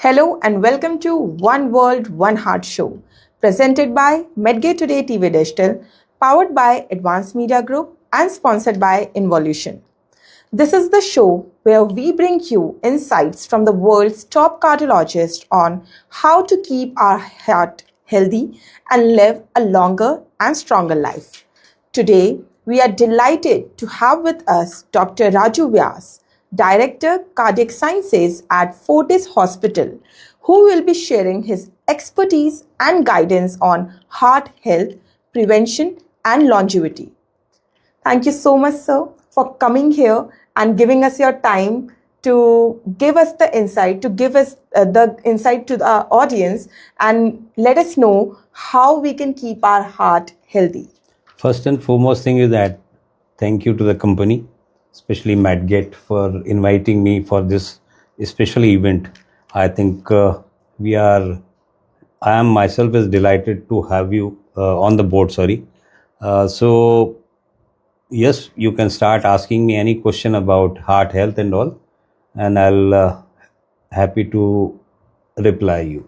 Hello and welcome to One World, One Heart show, presented by Medgate Today TV Digital, powered by Advanced Media Group and sponsored by Involution. This is the show where we bring you insights from the world's top cardiologists on how to keep our heart healthy and live a longer and stronger life. Today, we are delighted to have with us Dr. Raju Vyas, Director Cardiac Sciences at Fortis Hospital, who will be sharing his expertise and guidance on heart health, prevention, and longevity. Thank you so much, sir, for coming here and giving us your time to give us the insight, to give us the insight to the audience and let us know how we can keep our heart healthy. First and foremost thing is that thank you to the company, especially Medgate, for inviting me for this special event. I think I am myself is delighted to have you on the board. So yes, you can start asking me any question about heart health and all, and I'll happy to reply you.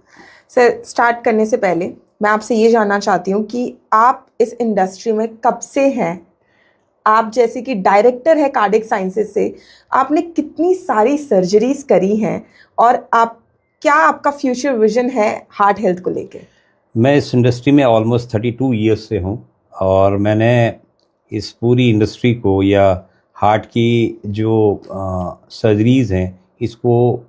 Sir, start करने से पहले मैं आपसे ये जानना चाहती हूँ कि आप इस इंडस्ट्री में कब से हैं? आप जैसे कि डायरेक्टर है कार्डियक साइंसेज से, आपने कितनी सारी सर्जरीज करी हैं और क्या आपका फ्यूचर विजन है हार्ट हेल्थ को लेके? मैं इस इंडस्ट्री में ऑलमोस्ट 32 ईयर्स से हूँ और मैंने इस पूरी इंडस्ट्री को या हार्ट की जो सर्जरीज हैं इसको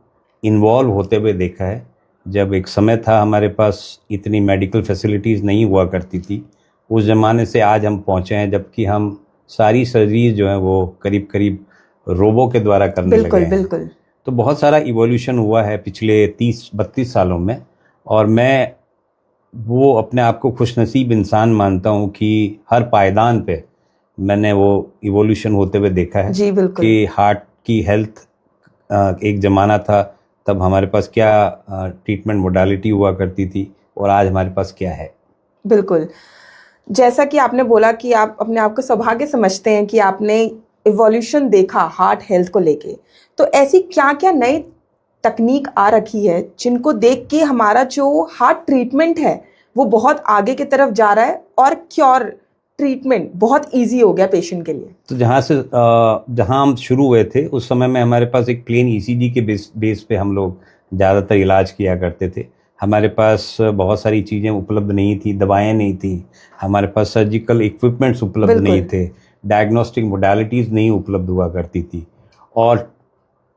इन्वॉल्व होते हुए देखा है। जब एक समय था हमारे पास इतनी मेडिकल फैसिलिटीज़ नहीं हुआ करती थी, उस ज़माने से आज हम पहुँचे हैं जबकि हम सारी सर्जरीज जो हैं वो करीब करीब रोबो के द्वारा करने लगे हैं। बिल्कुल। तो बहुत सारा इवोल्यूशन हुआ है पिछले 30-32 सालों में और मैं वो अपने आप को खुशनसीब इंसान मानता हूँ कि हर पायदान पे मैंने वो इवोल्यूशन होते हुए देखा है। जी बिल्कुल। कि हार्ट की हेल्थ एक ज़माना था, तब हमारे पास क्या ट्रीटमेंट मोडालिटी हुआ करती थी और आज हमारे पास क्या है। बिल्कुल, जैसा कि आपने बोला कि आप अपने आप को सौभाग्य समझते हैं कि आपने इवोल्यूशन देखा हार्ट हेल्थ को लेके, तो ऐसी क्या क्या नई तकनीक आ रखी है जिनको देख के हमारा जो हार्ट ट्रीटमेंट है वो बहुत आगे की तरफ जा रहा है और क्योर ट्रीटमेंट बहुत इजी हो गया पेशेंट के लिए? तो जहाँ हम शुरू हुए थे उस समय में हमारे पास एक प्लेन ईसीजी के बेस पे हम लोग ज़्यादातर इलाज किया करते थे। हमारे पास बहुत सारी चीज़ें उपलब्ध नहीं थी, दवाएं नहीं थी, हमारे पास सर्जिकल इक्विपमेंट्स उपलब्ध नहीं थे, डायग्नोस्टिक मोडालिटीज़ नहीं उपलब्ध हुआ करती थी और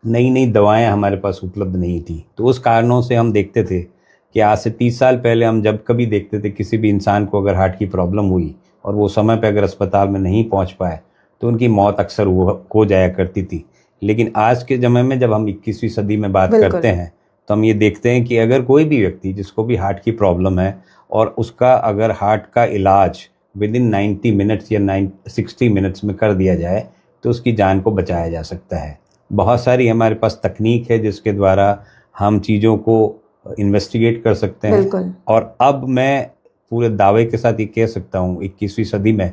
नई नई दवाएं हमारे पास उपलब्ध नहीं थी। तो उस कारणों से हम देखते थे कि आज से 30 साल पहले हम जब कभी देखते थे किसी भी इंसान को अगर हार्ट की प्रॉब्लम हुई और वो समय पे अगर अस्पताल में नहीं पहुंच पाए तो उनकी मौत अक्सर हो जाया करती थी। लेकिन आज के समय में जब हम 21वीं सदी में बात करते हैं तो हम ये देखते हैं कि अगर कोई भी व्यक्ति जिसको भी हार्ट की प्रॉब्लम है और उसका अगर हार्ट का इलाज विद इन 90 मिनट्स या 60 मिनट्स में कर दिया जाए तो उसकी जान को बचाया जा सकता है। बहुत सारी हमारे पास तकनीक है जिसके द्वारा हम चीज़ों को इन्वेस्टिगेट कर सकते हैं। और अब मैं पूरे दावे के साथ ये कह सकता हूँ 21वीं सदी में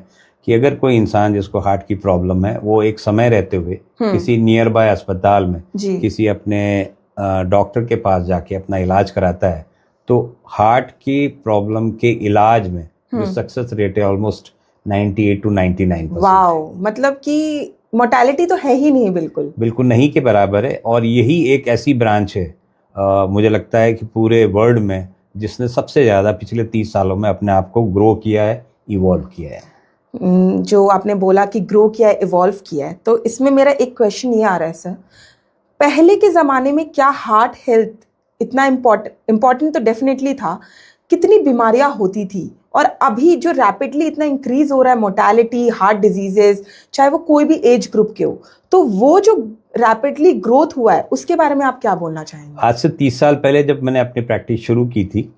कि अगर कोई इंसान जिसको हार्ट की प्रॉब्लम है वो एक समय रहते हुए किसी नियर बाय अस्पताल में किसी अपने डॉक्टर के पास जाके अपना इलाज कराता है तो हार्ट की प्रॉब्लम के इलाज में जो सक्सेस रेट है ऑलमोस्ट 98 to 99%। वाओ, मतलब कि मोर्टेलिटी तो है ही नहीं, बिल्कुल नहीं के बराबर है। और यही एक ऐसी ब्रांच है मुझे लगता है कि पूरे वर्ल्ड में जिसने सबसे ज़्यादा पिछले 30 सालों में अपने आप को ग्रो किया है, इवॉल्व किया है। जो आपने बोला कि ग्रो किया है, इवॉल्व किया है, तो इसमें मेरा एक क्वेश्चन ये आ रहा है सर, पहले के ज़माने में क्या हार्ट हेल्थ इतना इम्पोर्टेंट तो डेफिनेटली था, कितनी बीमारियां होती थी और अभी जो रैपिडली इतना इंक्रीज हो रहा है मोर्टेलिटी, हार्ट डिजीजेस, चाहे वो कोई भी एज ग्रुप के हो, तो वो जो रैपिडली ग्रोथ हुआ है उसके बारे में आप क्या बोलना चाहेंगे? आज से 30 साल पहले जब मैंने अपनी प्रैक्टिस शुरू की थी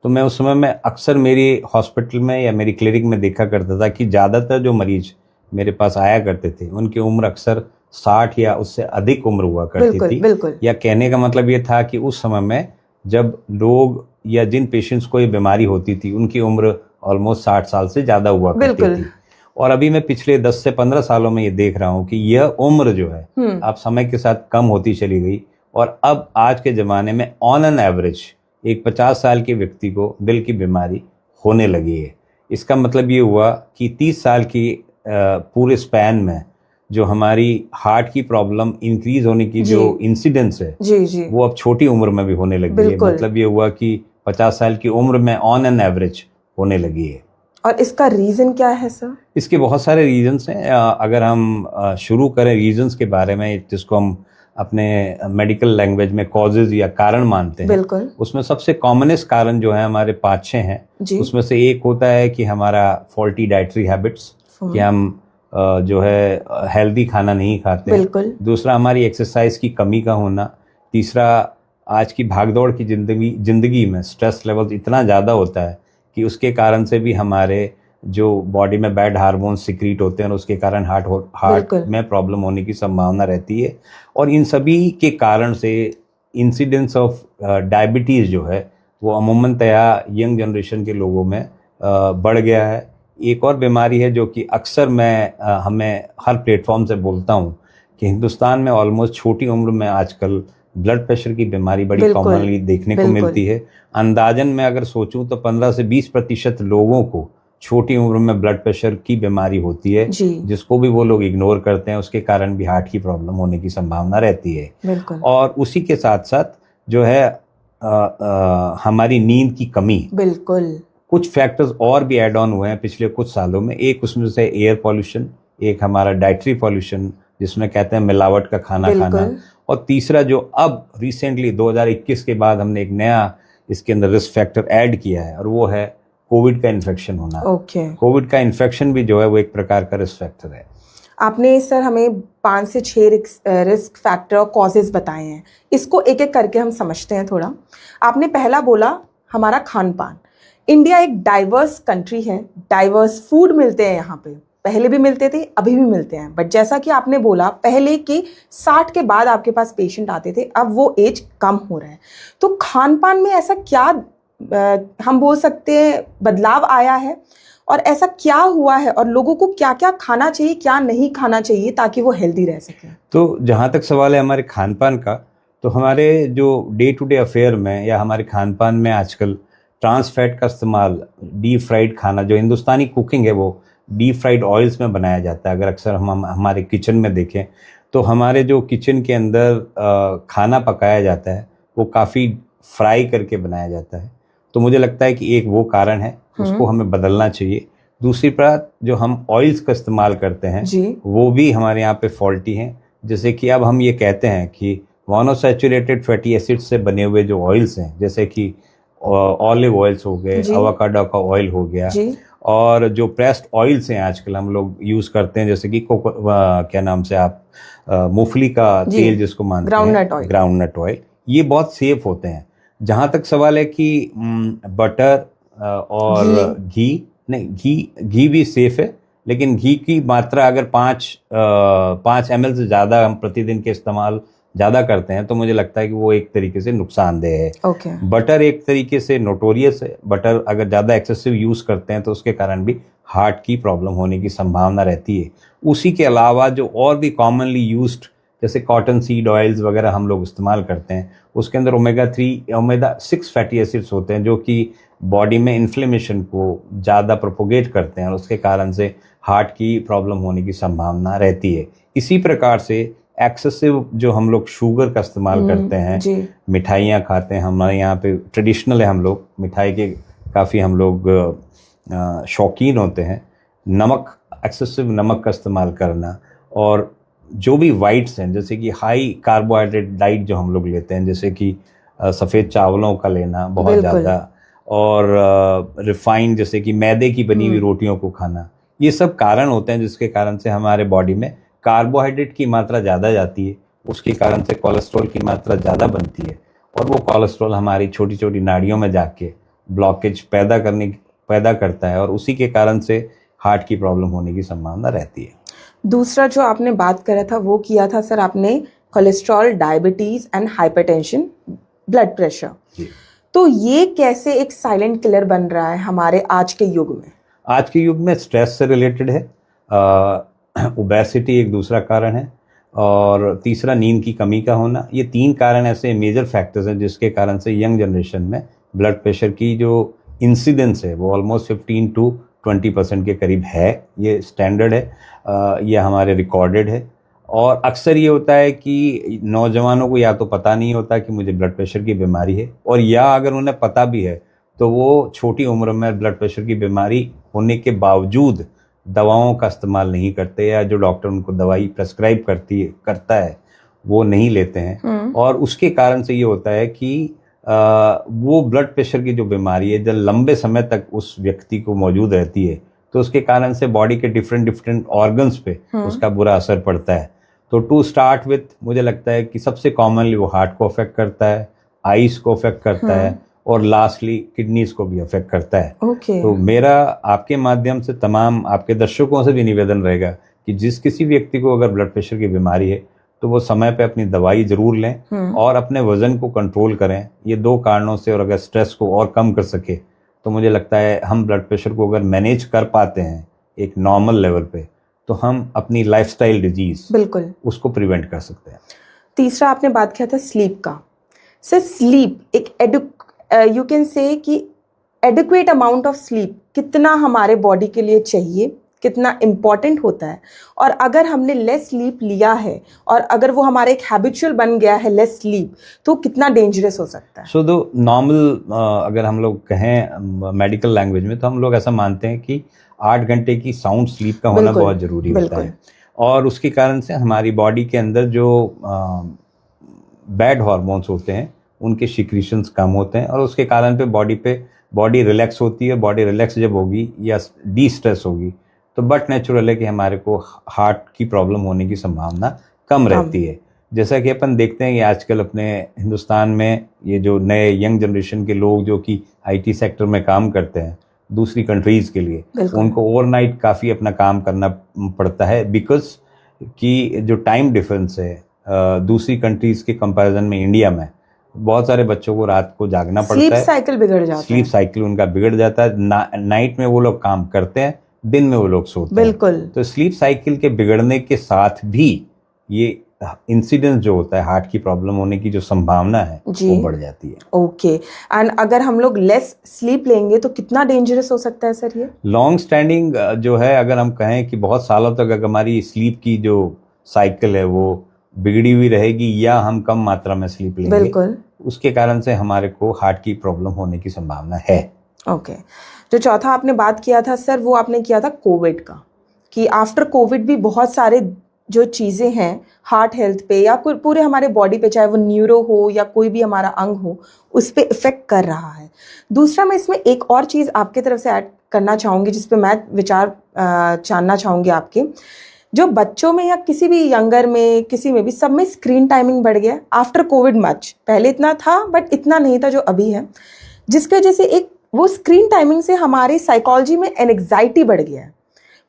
तो मैं उस समय में अक्सर मेरी हॉस्पिटल में या मेरी क्लिनिक में देखा करता था कि ज़्यादातर जो मरीज मेरे पास आया करते थे उनकी उम्र अक्सर 60 या उससे अधिक उम्र हुआ करती थी। बिल्कुल। या कहने का मतलब ये था कि उस समय में जब लोग या जिन पेशेंट्स को ये बीमारी होती थी उनकी उम्र ऑलमोस्ट 60 साल से ज़्यादा हुआ करती थी। और अभी मैं पिछले 10 से 15 सालों में ये देख रहा हूँ कि यह उम्र जो है अब समय के साथ कम होती चली गई और अब आज के ज़माने में ऑन एन एवरेज एक 50 साल के व्यक्ति को दिल की बीमारी होने लगी है। इसका मतलब ये हुआ कि 30 साल की पूरे स्पैन में जो हमारी हार्ट की प्रॉब्लम इंक्रीज होने की जो इंसिडेंस है जी वो अब छोटी उम्र में भी होने लगी है। मतलब ये हुआ कि 50 साल की उम्र में ऑन एन एवरेज होने लगी है। और इसका रीज़न क्या है सर? इसके बहुत सारे रीजंस हैं। अगर हम शुरू करें रीजंस के बारे में, जिसको हम अपने मेडिकल लैंग्वेज में कॉजेज या कारण मानते हैं, बिल्कुल, उसमें सबसे कॉमनेस्ट कारण जो है हमारे 5-6 हैं। उसमें से एक होता है कि हमारा फॉल्टी डाइटरी हैबिट्स, कि हम जो है हेल्दी खाना नहीं खाते। बिल्कुल। दूसरा हमारी एक्सरसाइज की कमी का होना। तीसरा आज की भागदौड़ की जिंदगी में स्ट्रेस लेवल इतना ज़्यादा होता है कि उसके कारण से भी हमारे जो बॉडी में बैड हार्मोन्स सिक्रीट होते हैं और उसके कारण हार्ट में प्रॉब्लम होने की संभावना रहती है। और इन सभी के कारण से इंसिडेंस ऑफ डायबिटीज़ जो है वो अमूमनतया यंग जनरेशन के लोगों में बढ़ गया है। एक और बीमारी है जो कि अक्सर मैं हमें हर प्लेटफॉर्म से बोलता हूँ कि हिंदुस्तान में ऑलमोस्ट छोटी उम्र में आजकल ब्लड प्रेशर की बीमारी बड़ी कॉमनली देखने को मिलती है। अंदाजन मैं अगर सोचूं तो 15 से 20% लोगों को छोटी उम्र में ब्लड प्रेशर की बीमारी होती है, जिसको भी वो लोग इग्नोर करते हैं। उसके कारण भी हार्ट की प्रॉब्लम होने की संभावना रहती है। और उसी के साथ साथ जो है हमारी नींद की कमी, बिल्कुल, कुछ फैक्टर्स और भी ऐड ऑन हुए हैं पिछले कुछ सालों में। एक उसमें से एयर पॉल्यूशन, एक हमारा डाइटरी पॉल्यूशन जिसमें कहते हैं मिलावट का खाना खाना, और तीसरा जो अब रिसेंटली 2021 के बाद हमने एक नया इसके अंदर रिस्क फैक्टर ऐड किया है और वो है कोविड का इन्फेक्शन होना। कोविड का इन्फेक्शन भी जो है वो एक प्रकार का रिस्क फैक्टर है। आपने सर हमें 5 से 6 रिस्क फैक्टर और कॉजेज बताए हैं, इसको एक एक करके हम समझते हैं थोड़ा। आपने पहला बोला हमारा खान पान। इंडिया एक डाइवर्स कंट्री है, डाइवर्स फूड मिलते हैं यहाँ पे, पहले भी मिलते थे अभी भी मिलते हैं, बट जैसा कि आपने बोला पहले कि 60 के बाद आपके पास पेशेंट आते थे, अब वो एज कम हो रहा है। तो खान पान में ऐसा क्या हम बोल सकते हैं बदलाव आया है और ऐसा क्या हुआ है और लोगों को क्या क्या खाना चाहिए क्या नहीं खाना चाहिए ताकि वो हेल्दी रह सके? तो जहाँ तक सवाल है हमारे खान पान का, तो हमारे जो डे टू डे अफेयर में या हमारे खान पान में आजकल ट्रांस फैट का इस्तेमाल, डीप फ्राइड खाना, जो हिंदुस्तानी कुकिंग है वो डीप फ्राइड ऑयल्स में बनाया जाता है। अगर अक्सर हम हमारे किचन में देखें तो हमारे जो किचन के अंदर खाना पकाया जाता है वो काफ़ी फ्राई करके बनाया जाता है। तो मुझे लगता है कि एक वो कारण है, उसको हमें बदलना चाहिए। दूसरी बात, जो हम ऑयल्स का इस्तेमाल करते हैं वो भी हमारे यहाँ पे फॉल्टी हैं। जैसे कि अब हम ये कहते हैं कि मोनोसैचुरेटेड फैटी एसिड से बने हुए जो ऑयल्स हैं, जैसे कि ऑलिव ऑयल्स हो गए, एवोकाडो का ऑयल हो गया, और जो प्रेस्ड ऑयल्स हैं आजकल हम लोग यूज़ करते हैं, जैसे कि क्या नाम से आप मूंगफली का तेल जिसको मानते हैं, ग्राउंडनट ऑयल, ये बहुत सेफ होते हैं। जहाँ तक सवाल है कि बटर और घी भी सेफ है, लेकिन घी की मात्रा अगर 5 ml से ज़्यादा हम प्रतिदिन के इस्तेमाल ज़्यादा करते हैं तो मुझे लगता है कि वो एक तरीके से नुकसानदेह है। बटर एक तरीके से नोटोरियस है। बटर अगर ज़्यादा एक्सेसिव यूज़ करते हैं तो उसके कारण भी हार्ट की प्रॉब्लम होने की संभावना रहती है। उसी के अलावा जो और भी कॉमनली यूज्ड, जैसे कॉटन सीड ऑयल्स वगैरह हम लोग इस्तेमाल करते हैं, उसके अंदर ओमेगा 6 फैटी एसिड्स होते हैं जो कि बॉडी में इन्फ्लेमेशन को ज़्यादा प्रोपोगेट करते हैं और उसके कारण से हार्ट की प्रॉब्लम होने की संभावना रहती है। इसी प्रकार से एक्सेसिव जो हम लोग शुगर का इस्तेमाल करते हैं, मिठाइयाँ खाते हैं, हमारे यहाँ पे ट्रेडिशनल है, हम लोग मिठाई के काफ़ी हम लोग शौकीन होते हैं। नमक, एक्सेसिव नमक का इस्तेमाल करना, और जो भी वाइट्स हैं जैसे कि हाई कार्बोहाइड्रेट डाइट जो हम लोग लेते हैं, जैसे कि सफ़ेद चावलों का लेना बहुत ज़्यादा, और रिफाइंड जैसे कि मैदे की बनी हुई रोटियों को खाना, ये सब कारण होते हैं जिसके कारण से हमारे बॉडी में कार्बोहाइड्रेट की मात्रा ज़्यादा जाती है। उसके कारण से कोलेस्ट्रॉल की मात्रा ज़्यादा बनती है और वो कोलेस्ट्रॉल हमारी छोटी छोटी नाड़ियों में जाके ब्लॉकेज पैदा करता है और उसी के कारण से हार्ट की प्रॉब्लम होने की संभावना रहती है। दूसरा जो आपने बात करा था वो किया था सर आपने cholesterol, diabetes and hypertension, blood pressure. तो ये कैसे एक साइलेंट किलर बन रहा है हमारे आज के युग में? आज के युग में स्ट्रेस से रिलेटेड है, ओबेसिटी एक दूसरा कारण है, और तीसरा नींद की कमी का होना। ये 3 कारण ऐसे मेजर फैक्टर्स हैं जिसके कारण से यंग जनरेशन में ब्लड प्रेशर की जो इंसिडेंस है वो ऑलमोस्ट 15 to 20% के करीब है। ये स्टैंडर्ड है, ये हमारे रिकॉर्डेड है। और अक्सर ये होता है कि नौजवानों को या तो पता नहीं होता कि मुझे ब्लड प्रेशर की बीमारी है, और या अगर उन्हें पता भी है तो वो छोटी उम्र में ब्लड प्रेशर की बीमारी होने के बावजूद दवाओं का इस्तेमाल नहीं करते, या जो डॉक्टर उनको दवाई प्रेस्क्राइब करता है वो नहीं लेते हैं। और उसके कारण से ये होता है कि वो ब्लड प्रेशर की जो बीमारी है जब लंबे समय तक उस व्यक्ति को मौजूद रहती है तो उसके कारण से बॉडी के डिफरेंट ऑर्गन्स पे उसका बुरा असर पड़ता है। तो टू स्टार्ट विथ मुझे लगता है कि सबसे कॉमनली वो हार्ट को अफेक्ट करता है, आईज को अफेक्ट करता है, और लास्टली किडनीज को भी अफेक्ट करता है। तो मेरा आपके माध्यम से तमाम आपके दर्शकों से भी निवेदन रहेगा कि जिस किसी व्यक्ति को अगर ब्लड प्रेशर की बीमारी है तो वो समय पे अपनी दवाई जरूर लें और अपने वजन को कंट्रोल करें। ये 2 कारणों से, और अगर स्ट्रेस को और कम कर सके तो मुझे लगता है हम ब्लड प्रेशर को अगर मैनेज कर पाते हैं एक नॉर्मल लेवल पे तो हम अपनी लाइफस्टाइल डिजीज बिल्कुल उसको प्रिवेंट कर सकते हैं। तीसरा आपने बात किया था स्लीप का। सर स्लीप एक यू कैन से कि एडिक्वेट अमाउंट ऑफ स्लीप कितना हमारे बॉडी के लिए चाहिए, कितना इम्पॉर्टेंट होता है, और अगर हमने लेस स्लीप लिया है और अगर वो हमारा एक हैबिचुअल बन गया है लेस स्लीप तो कितना डेंजरस हो सकता है? सो दो नॉर्मल अगर हम लोग कहें मेडिकल लैंग्वेज में तो हम लोग ऐसा मानते हैं कि 8 घंटे की साउंड स्लीप का होना बहुत जरूरी होता है, और उसके कारण से हमारी बॉडी के अंदर जो बैड हार्मोन्स होते हैं उनके सिक्रीशंस कम होते हैं, और उसके कारण पे बॉडी रिलैक्स होती है। बॉडी रिलैक्स जब होगी या डी स्ट्रेस होगी तो बट नेचुरल है कि हमारे को हार्ट की प्रॉब्लम होने की संभावना कम रहती है। जैसा कि अपन देखते हैं कि आजकल अपने हिंदुस्तान में ये जो नए यंग जनरेशन के लोग जो कि आईटी सेक्टर में काम करते हैं दूसरी कंट्रीज के लिए, उनको ओवरनाइट काफ़ी अपना काम करना पड़ता है, बिकॉज कि जो टाइम डिफरेंस है दूसरी कंट्रीज के कंपैरिजन में इंडिया में बहुत सारे बच्चों को रात को जागना पड़ता है। स्लीप साइकिल बिगड़ जाता है। स्लीप साइकिल उनका बिगड़ जाता है। नाइट में वो लोग काम करते हैं, दिन में वो लोग सोते हैं। बिल्कुल। तो स्लीप साइकिल के बिगड़ने के साथ भी ये इंसिडेंस जो होता है हार्ट की प्रॉब्लम होने की जो संभावना है वो बढ़ जाती है। ओके, एंड अगर हम लोग लेस स्लीप लेंगे तो कितना डेंजरस हो सकता है सर ये? लॉन्ग स्टैंडिंग जो है, अगर हम कहें कि बहुत सालों तक अगर हमारी स्लीप की जो साइकिल है वो बिगड़ी हुई रहेगी या हम कम मात्रा में स्लीप लेंगे, बिल्कुल, उसके कारण से हमारे को हार्ट की प्रॉब्लम होने की संभावना है। ओके। जो चौथा आपने बात किया था सर वो आपने किया था कोविड का, कि आफ्टर कोविड भी बहुत सारे जो चीज़ें हैं हार्ट हेल्थ पे या कोई पूरे हमारे बॉडी पे, चाहे वो न्यूरो हो या कोई भी हमारा अंग हो, उस पे इफेक्ट कर रहा है। दूसरा मैं इसमें एक और चीज़ आपकी तरफ से ऐड करना चाहूँगी जिस पे मैं विचार जानना चाहूँगी आपके। जो बच्चों में या किसी भी यंगर में, किसी में भी, सब में स्क्रीन टाइमिंग बढ़ गया आफ्टर कोविड मच। पहले इतना था बट इतना नहीं था जो अभी है, जिसकी वजह से एक वो स्क्रीन टाइमिंग से हमारी साइकोलॉजी में एंग्जाइटी बढ़ गया है,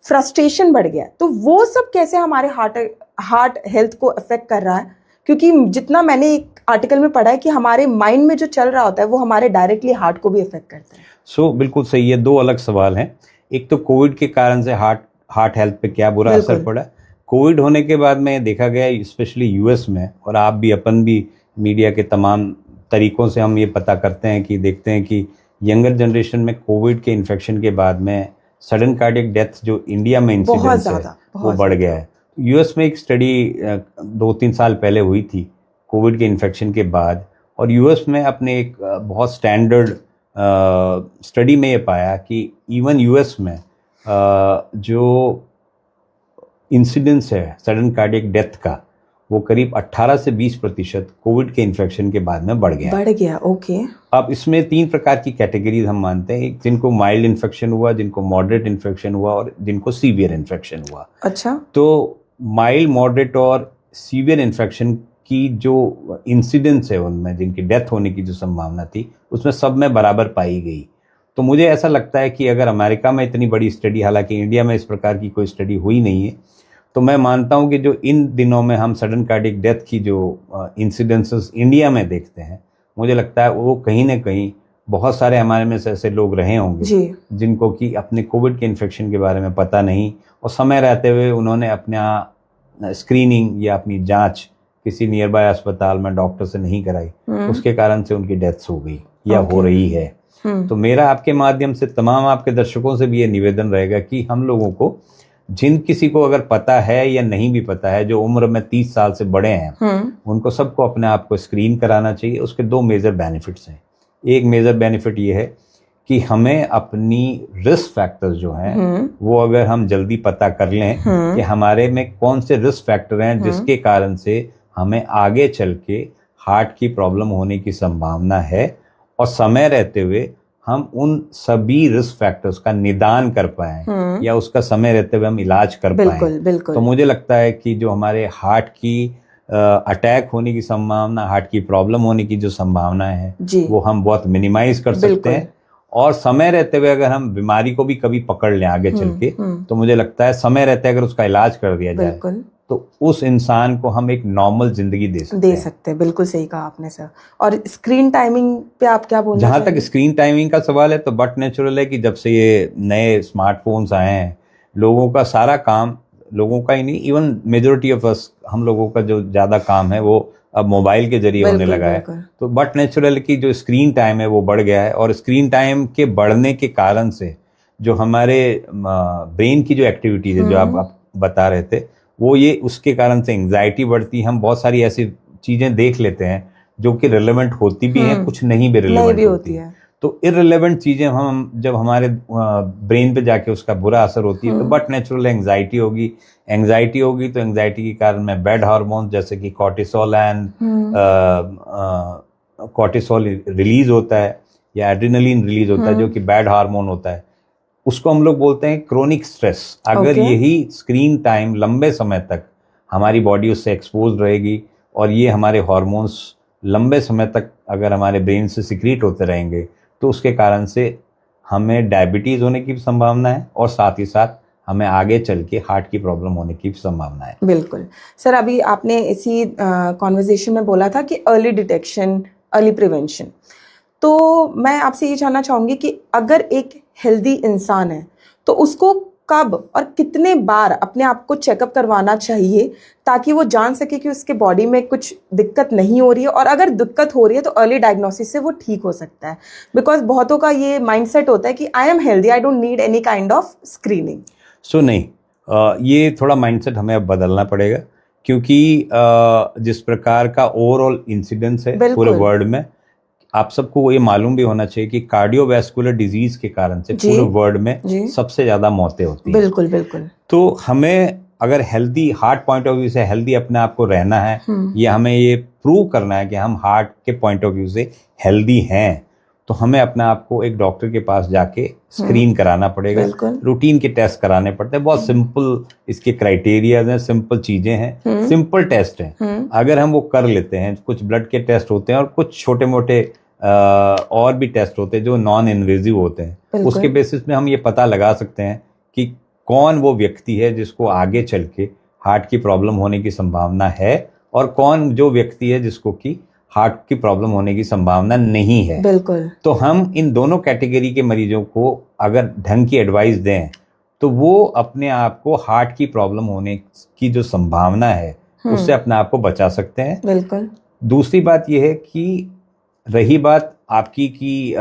फ्रस्ट्रेशन बढ़ गया है। तो वो सब कैसे हमारे हार्ट हेल्थ को अफेक्ट कर रहा है? क्योंकि जितना मैंने एक आर्टिकल में पढ़ा है कि हमारे माइंड में जो चल रहा होता है वो हमारे डायरेक्टली हार्ट को भी अफेक्ट करता है। सो बिल्कुल सही है, 2 अलग सवाल हैं। एक तो कोविड के कारण से हार्ट हेल्थ पे क्या बुरा असर पड़ा। कोविड होने के बाद में देखा गया स्पेशली यूएस में, और आप भी अपन भी मीडिया के तमाम तरीकों से हम ये पता करते हैं कि देखते हैं कि यंगर जनरेशन में कोविड के इन्फेक्शन के बाद में सडन कार्डियक डेथ जो इंडिया में इंसिडेंस है वो बढ़ गया है। यूएस में एक स्टडी 2-3 साल पहले हुई थी कोविड के इन्फेक्शन के बाद, और यूएस में अपने एक बहुत स्टैंडर्ड स्टडी में ये पाया कि इवन यूएस में जो इंसिडेंस है सडन कार्डियक डेथ का वो करीब 18 से 20% कोविड के इन्फेक्शन के बाद में बढ़ गया। ओके। अब इसमें 3 प्रकार की कैटेगरीज हम मानते हैं, जिनको माइल्ड इन्फेक्शन हुआ, जिनको मॉडरेट इन्फेक्शन हुआ और जिनको सीवियर इन्फेक्शन हुआ। अच्छा। तो माइल्ड, मॉडरेट और सीवियर इन्फेक्शन की जो इंसिडेंस है उनमें जिनकी डेथ होने की जो संभावना थी उसमें सब में बराबर पाई गई। तो मुझे ऐसा लगता है कि अगर अमेरिका में इतनी बड़ी स्टडी, हालांकि इंडिया में इस प्रकार की कोई स्टडी हुई नहीं है, तो मैं मानता हूं कि जो इन दिनों में हम सडन कार्डियक डेथ की जो इंसिडेंसेस इंडिया में देखते हैं, मुझे लगता है वो कहीं ना कहीं बहुत सारे हमारे में से ऐसे लोग रहे होंगे जिनको कि अपने कोविड के इन्फेक्शन के बारे में पता नहीं, और समय रहते हुए उन्होंने अपना स्क्रीनिंग या अपनी जांच किसी नियर बाय अस्पताल में डॉक्टर से नहीं कराई, उसके कारण से उनकी डेथ्स हो गई या हो रही है। तो मेरा आपके माध्यम से तमाम आपके दर्शकों से भी ये निवेदन रहेगा कि हम लोगों को, जिन किसी को अगर पता है या नहीं भी पता है, जो उम्र में 30 साल से बड़े हैं, उनको सबको अपने आप को स्क्रीन कराना चाहिए। उसके 2 मेजर बेनिफिट्स हैं। एक मेजर बेनिफिट ये है कि हमें अपनी रिस्क फैक्टर्स जो हैं वो अगर हम जल्दी पता कर लें कि हमारे में कौन से रिस्क फैक्टर हैं जिसके कारण से हमें आगे चल के हार्ट की प्रॉब्लम होने की संभावना है, और समय रहते हुए हम उन सभी रिस्क फैक्टर्स का निदान कर पाएं या उसका समय रहते हुए हम इलाज कर पाएं। तो मुझे लगता है कि जो हमारे हार्ट की अटैक होने की संभावना, हार्ट की प्रॉब्लम होने की जो संभावना है वो हम बहुत मिनिमाइज कर सकते हैं। और समय रहते हुए अगर हम बीमारी को भी कभी पकड़ लें आगे चल के, तो मुझे लगता है समय रहते अगर उसका इलाज कर दिया जाए तो उस इंसान को हम एक नॉर्मल जिंदगी दे सकते हैं। बिल्कुल सही कहा आपने सर। और स्क्रीन टाइमिंग पे आप क्या बोलना जहां तक स्क्रीन टाइमिंग का सवाल है तो बट नेचुरल है कि जब से ये नए स्मार्टफोन्स आए हैं, लोगों का सारा काम, लोगों का ही नहीं, इवन मेजोरिटी ऑफ अस, हम लोगों का जो ज्यादा काम है वो अब मोबाइल के जरिए होने लगा है। तो बट नेचुरल की जो स्क्रीन टाइम है वो बढ़ गया है, और स्क्रीन टाइम के बढ़ने के कारण से जो हमारे ब्रेन की जो एक्टिविटीज है, जो आप बता रहे थे, वो ये उसके कारण से एंग्जाइटी बढ़ती है। हम बहुत सारी ऐसी चीजें देख लेते हैं जो कि रिलेवेंट होती भी हैं, कुछ नहीं भी रिलेवेंट होती है। तो इररिलेवेंट चीजें हम जब हमारे ब्रेन पे जाके उसका बुरा असर होती है तो बट नेचुरल एंग्जाइटी होगी। एंग्जाइटी होगी तो एंग्जाइटी के कारण में बैड हार्मोन जैसे कि कॉर्टिसोल रिलीज होता है या एड्रेनलिन रिलीज होता है, जो कि बैड हार्मोन होता है। उसको हम लोग बोलते हैं क्रोनिक स्ट्रेस। अगर यही स्क्रीन टाइम लंबे समय तक हमारी बॉडी उससे एक्सपोज रहेगी और ये हमारे हार्मोन्स लंबे समय तक अगर हमारे ब्रेन से सिक्रीट होते रहेंगे तो उसके कारण से हमें डायबिटीज होने की संभावना है, और साथ ही साथ हमें आगे चल के हार्ट की प्रॉब्लम होने की संभावना है। बिल्कुल सर, अभी आपने इसी कॉन्वर्जेशन में बोला था कि अर्ली डिटेक्शन, अर्ली प्रिवेंशन। तो मैं आपसे ये जानना चाहूंगी कि अगर एक हेल्दी इंसान है तो उसको कब और कितने बार अपने आप को चेकअप करवाना चाहिए ताकि वो जान सके कि उसके बॉडी में कुछ दिक्कत नहीं हो रही है, और अगर दिक्कत हो रही है तो अर्ली डायग्नोसिस से वो ठीक हो सकता है। बिकॉज बहुतों का ये माइंडसेट होता है कि I am healthy, I don't need any kind of screening. So नहीं, ये थोड़ा माइंडसेट हमें अब बदलना पड़ेगा, क्योंकि जिस प्रकार का ओवरऑल इंसिडेंस है पूरे वर्ल्ड में, आप सबको ये मालूम भी होना चाहिए कि कार्डियोवैस्कुलर डिजीज के कारण से पूरे वर्ल्ड में सबसे ज्यादा मौतें होती हैं। बिल्कुल बिल्कुल। तो हमें अगर healthy, heart point of view से हेल्दी अपने आप को रहना है, या हमें ये प्रूव करना है कि हम हार्ट के पॉइंट ऑफ व्यू से हेल्दी हैं, तो हमें अपने आप को एक डॉक्टर के पास जाके स्क्रीन कराना पड़ेगा। रूटीन के टेस्ट कराने पड़ते हैं। बहुत सिंपल इसके क्राइटेरिया हैं, सिंपल चीजें हैं, सिंपल टेस्ट हैं। अगर हम वो कर लेते हैं, कुछ ब्लड के टेस्ट होते हैं और कुछ छोटे मोटे और भी टेस्ट होते हैं जो नॉन इन्वेजिव होते हैं, उसके बेसिस में हम ये पता लगा सकते हैं कि कौन वो व्यक्ति है जिसको आगे चल के हार्ट की प्रॉब्लम होने की संभावना है, और कौन जो व्यक्ति है जिसको कि हार्ट की प्रॉब्लम होने की संभावना नहीं है। बिल्कुल। तो हम इन दोनों कैटेगरी के मरीजों को अगर ढंग की एडवाइस दें तो वो अपने आप को हार्ट की प्रॉब्लम होने की जो संभावना है उससे अपने आप को बचा सकते हैं। बिल्कुल। दूसरी बात यह है कि रही बात आपकी कि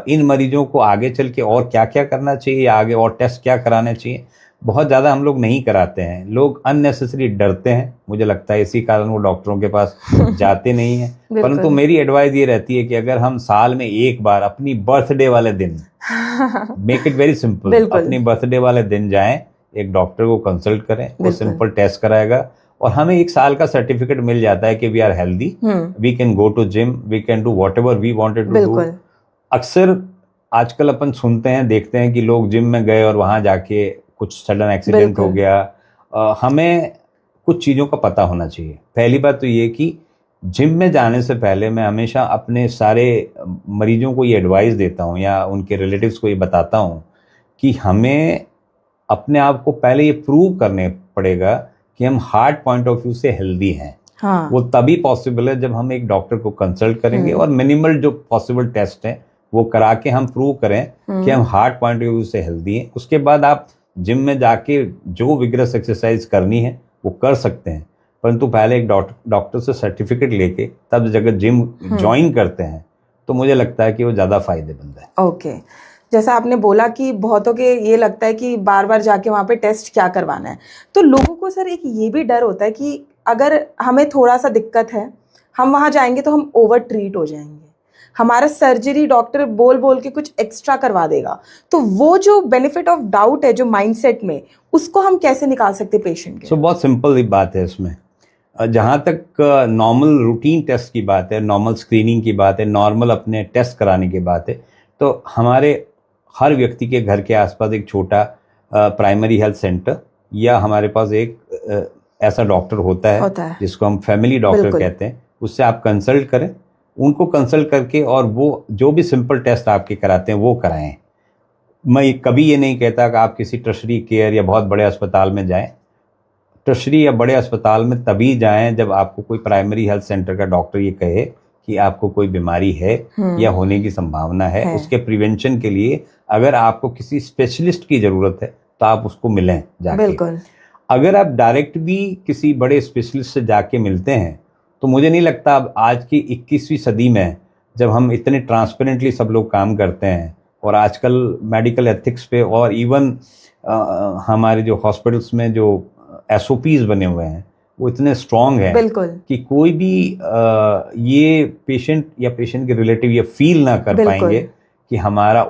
इन मरीजों को आगे चल के और क्या क्या करना चाहिए, आगे और टेस्ट क्या कराने चाहिए, बहुत ज़्यादा हम लोग नहीं कराते हैं। लोग अननेसेसरी डरते हैं, मुझे लगता है इसी कारण वो डॉक्टरों के पास जाते नहीं हैं। परंतु मेरी एडवाइस ये रहती है कि अगर हम साल में एक बार अपनी बर्थडे वाले दिन मेक इट वेरी सिंपल, अपनी बर्थडे वाले दिन जाएं, एक डॉक्टर को कंसल्ट करें, वो सिंपल टेस्ट कराएगा और हमें 1 साल का सर्टिफिकेट मिल जाता है कि we are healthy, we can go to gym, we can do whatever we wanted to do. अक्सर आजकल अपन सुनते हैं, देखते हैं कि लोग जिम में गए और वहां जाके कुछ सडन एक्सीडेंट हो गया। हमें कुछ चीज़ों का पता होना चाहिए। पहली बात तो ये कि जिम में जाने से पहले मैं हमेशा अपने सारे मरीजों को ये एडवाइस देता हूँ या उनके रिलेटिव्स को ये बताता हूँ कि हमें अपने आप को पहले ये प्रूव करने पड़ेगा कि हम हार्ट पॉइंट ऑफ व्यू से हेल्दी हैं। हाँ। वो तभी पॉसिबल है जब हम एक डॉक्टर को कंसल्ट करेंगे और मिनिमल जो पॉसिबल टेस्ट हैं वो करा के हम प्रूव करें कि हम हार्ट पॉइंट ऑफ व्यू से हेल्दी हैं। उसके बाद आप जिम में जाके जो विग्रस एक्सरसाइज करनी है वो कर सकते हैं, परंतु पहले एक डॉक्टर से सर्टिफिकेट लेके तब जगह जिम ज्वाइन करते हैं तो मुझे लगता है कि वो ज़्यादा फायदेमंद है। ओके, जैसा आपने बोला कि बहुतों के ये लगता है कि बार बार जाके वहाँ पे टेस्ट क्या करवाना है, तो लोगों को सर एक ये भी डर होता है कि अगर हमें थोड़ा सा दिक्कत है, हम वहाँ जाएंगे तो हम ओवर ट्रीट हो जाएंगे, हमारा सर्जरी डॉक्टर बोल बोल के कुछ एक्स्ट्रा करवा देगा, तो वो जो बेनिफिट ऑफ डाउट है जो माइंडसेट में, उसको हम कैसे निकाल सकते पेशेंट के? बहुत सिंपल बात है इसमें। जहाँ तक नॉर्मल रूटीन टेस्ट की बात है, नॉर्मल स्क्रीनिंग की बात है, नॉर्मल अपने टेस्ट कराने की बात है, तो हमारे हर व्यक्ति के घर के आसपास एक छोटा प्राइमरी हेल्थ सेंटर या हमारे पास एक ऐसा डॉक्टर होता है जिसको हम फैमिली डॉक्टर कहते हैं, उससे आप कंसल्ट करें, उनको कंसल्ट करके और वो जो भी सिंपल टेस्ट आपके कराते हैं वो कराएं। मैं कभी ये नहीं कहता कि आप किसी टर्शरी केयर या बहुत बड़े अस्पताल में जाएं। टर्शरी या बड़े अस्पताल में तभी जाएं जब आपको कोई प्राइमरी हेल्थ सेंटर का डॉक्टर ये कहे कि आपको कोई बीमारी है या होने की संभावना है। उसके प्रिवेंशन के लिए अगर आपको किसी स्पेशलिस्ट की ज़रूरत है तो आप उसको मिलें जाके। बिल्कुल। अगर आप डायरेक्ट भी किसी बड़े स्पेशलिस्ट से जाके मिलते हैं तो मुझे नहीं लगता अब आज की 21वीं सदी में जब हम इतने ट्रांसपेरेंटली सब लोग काम करते हैं और आजकल मेडिकल एथिक्स पे और इवन हमारे जो हॉस्पिटल्स में जो SOPs बने हुए हैं वो इतने स्ट्रॉन्ग हैं कि कोई भी ये पेशेंट या पेशेंट के रिलेटिव ये फील ना कर पाएंगे कि हमारा